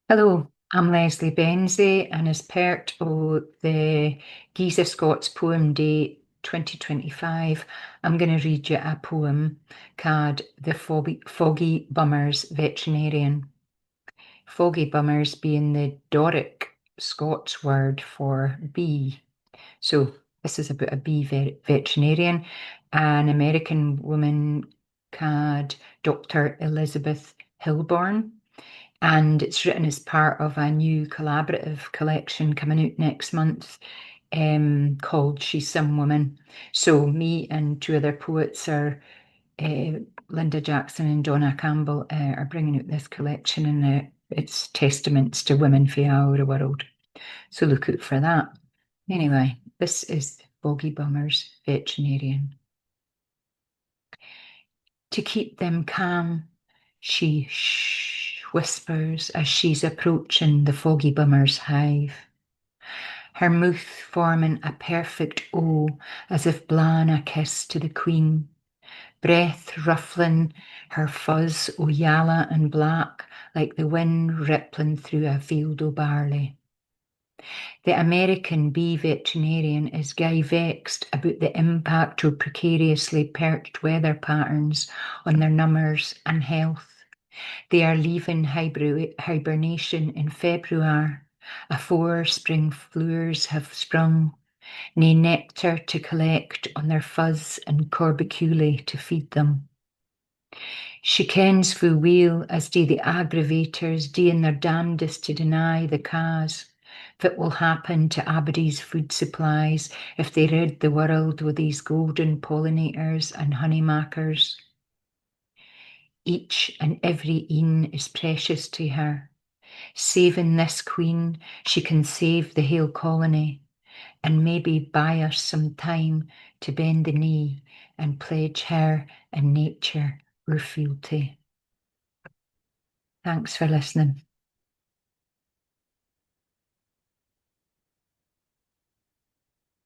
Hello, I'm Lesley Benzie, and as part of the Gies of Scots Poem Day 2025, I'm going to read you a poem called The Foggie Bummers Veterinarian. Foggie Bummers being the Doric Scots word for bee. So this is about a bee veterinarian, an American woman called Dr. Elizabeth Hilborn, and it's written as part of a new collaborative collection coming out next month, called She's Some Woman. So me and two other poets are Linda Jackson and Donna Campbell are bringing out this collection, and it's testaments to women for all the world. So look out for that. Anyway, this is Foggie Bummer's Veterinarian. To keep them calm, she whispers as she's approaching the Foggie Bummer's hive, her mouth forming a perfect O, as if blawn a kiss to the queen, breath ruffling her fuzz o' yalla and black like the wind rippling through a field o' barley. The American bee veterinarian is guy vexed about the impact of precariously perched weather patterns on their numbers and health. They are leaving hibernation in February, afore spring flowers have sprung, nae nectar to collect on their fuzz and corbiculae to feed them. She kens fu' weel, as do the aggravators doing their damnedest to deny the cause that will happen to Aberdee's food supplies if they rid the world with these golden pollinators and honeymakers. Each and every een is precious to her. Saving this queen, she can save the whole colony, and maybe buy us some time to bend the knee and pledge her and nature our fealty. Thanks for listening.